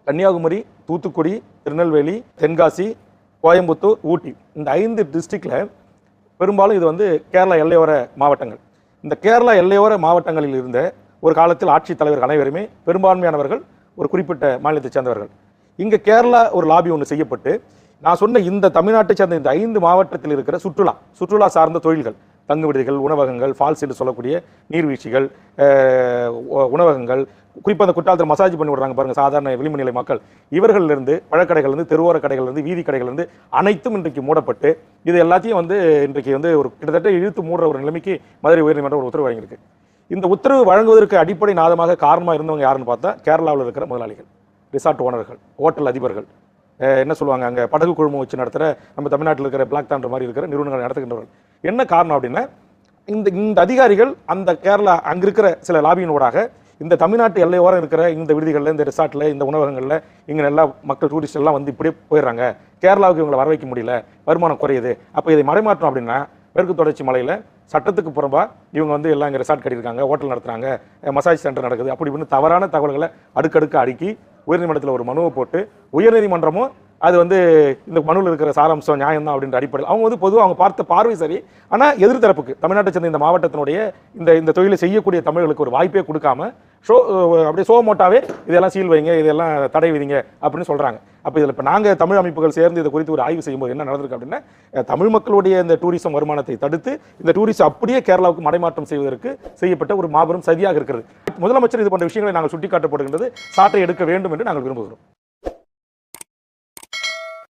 கன்னியாகுமரி, தூத்துக்குடி, திருநெல்வேலி, தென்காசி, கோயம்புத்தூர், ஊட்டி இந்த 5 டிஸ்ட்ரிக்டில் பெரும்பாலும் இது வந்து கேரளா எல்லையோர மாவட்டங்கள். இந்த கேரளா எல்லையோர மாவட்டங்களில் இருந்த ஒரு காலத்தில் ஆட்சித் தலைவர்கள் அனைவருமே பெரும்பான்மையானவர்கள் ஒரு குறிப்பிட்ட மாநிலத்தைச் சேர்ந்தவர்கள். இங்கே கேரளா ஒரு லாபி ஒன்று செய்யப்பட்டு நான் சொன்ன இந்த தமிழ்நாட்டை சேர்ந்த இந்த 5 மாவட்டத்தில் இருக்கிற சுற்றுலா சார்ந்த தொழில்கள், தங்கு விடுதிகள், உணவகங்கள், ஃபால்ஸ் என்று சொல்லக்கூடிய நீர்வீழ்ச்சிகள், உணவகங்கள், குறிப்பாக அந்த குற்றாலத்தில் மசாஜ் பண்ணி விடுறாங்க பாருங்க சாதாரண விளிம்பு நிலை மக்கள், இவர்களிலிருந்து பழக்கடைகள்லேருந்து தெருவோர கடைகள்லேருந்து வீதி கடைகள்லேருந்து அனைத்தும் இன்றைக்கு மூடப்பட்டு இது எல்லாத்தையும் வந்து இன்றைக்கு வந்து ஒரு கிட்டத்தட்ட இழுத்து மூடுற ஒரு நிலைமைக்கு மதுரை உயர்நீதிமன்றம் ஒரு உத்தரவு வழங்கியிருக்கு. இந்த உத்தரவு வழங்குவதற்கு அடிப்படை நாதமாக காரணமாக இருந்தவங்க யாருன்னு பார்த்தா கேரளாவில் இருக்கிற முதலாளிகள், ரிசார்ட் ஓனர்கள், ஹோட்டல் அதிபர்கள், என்ன சொல்லுவாங்க அங்கே படகு குழுமம் வச்சு நடத்துகிற நம்ம தமிழ்நாட்டில் இருக்கிற பிளாக் தாண்டர் மாதிரி இருக்கிற நிறுவனங்கள் நடத்துகின்றவர்கள். என்ன காரணம் அப்படின்னா இந்த அதிகாரிகள் அந்த கேரளா அங்கே இருக்கிற சில லாபியினோடாக இந்த தமிழ்நாட்டு எல்லையோரம் இருக்கிற இந்த விடுதிகளில், இந்த ரிசார்ட்டில், இந்த உணவகங்களில் இங்கே நல்லா மக்கள் டூரிஸ்ட் எல்லாம் வந்து இப்படியே போயிடுறாங்க, கேரளாவுக்கு இவங்களை வர வைக்க முடியல, வருமானம் குறையுது, அப்போ இதை மறைமாற்றோம் அப்படின்னா மேற்கு தொடர்ச்சி மலையில் சட்டத்துக்கு புறம்பா இவங்க வந்து எல்லாம் இங்கே ரிசார்ட் கட்டியிருக்காங்க, ஹோட்டல் நடத்துகிறாங்க, மசாஜ் சென்டர் நடக்குது, அப்படி இப்படின்னு தவறான தகவல்களை அடுக்கடுக்க அடுக்கி உயர்நீதிமன்றத்தில் ஒரு மனுவை போட்டு உயர்நீதிமன்றமும் அது வந்து இந்த மனுவில் இருக்கிற சாராம்சம் நியாயம் தான் அப்படின்ற அடிப்படையில் அவங்க வந்து பொதுவாக அவங்க பார்த்த பார்வை சரி, ஆனால் எதிர்த்தரப்புக்கு தமிழ்நாட்டை சேர்ந்த இந்த மாவட்டத்தினுடைய இந்த தொழிலை செய்யக்கூடிய தமிழர்களுக்கு ஒரு வாய்ப்பே கொடுக்காம அப்படியே சோமோட்டாவே இதெல்லாம் சீல் வைங்க, இதெல்லாம் தடை விதிங்க அப்படின்னு சொல்கிறாங்க. அப்போ இதில் இப்போ நாங்கள் தமிழ் அமைப்புகள் சேர்ந்து இதை குறித்து ஒரு ஆய்வு செய்யும்போது என்ன நடந்திருக்கு அப்படின்னா தமிழ் மக்களுடைய இந்த டூரிசம் வருமானத்தை தடுத்து இந்த டூரிசம் அப்படியே கேரளாவுக்கு மடைமாற்றம் செய்வதற்கு செய்யப்பட்ட ஒரு மாபெரும் சதியாக இருக்கிறது. முதலமைச்சர் இது போன்ற விஷயங்களை நாங்கள் சுட்டிக்காட்டப்படுகின்றது சாட்டை எடுக்க வேண்டும் என்று நாங்கள் விரும்புகிறோம்.